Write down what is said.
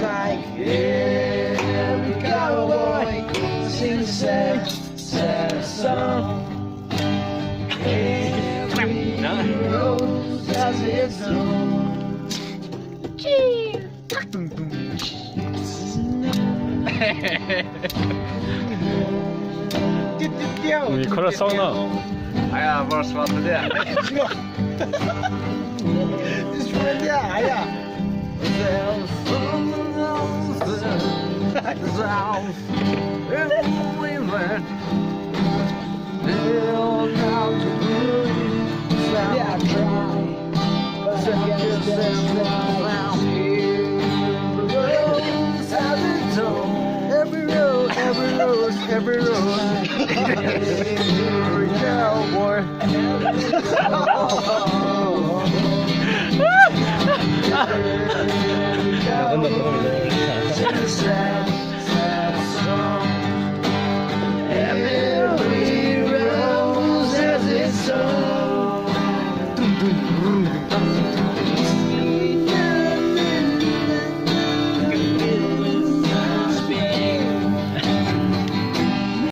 like every cowboy sings a sad, sad song. Every rose has its own. Cheer. 你快点上呢！哎呀，玩耍子的。你说的，哎呀。Yeah, try. But I guess that's right. Every rose, every rose, every rose. Every cowboy. Every cowboy.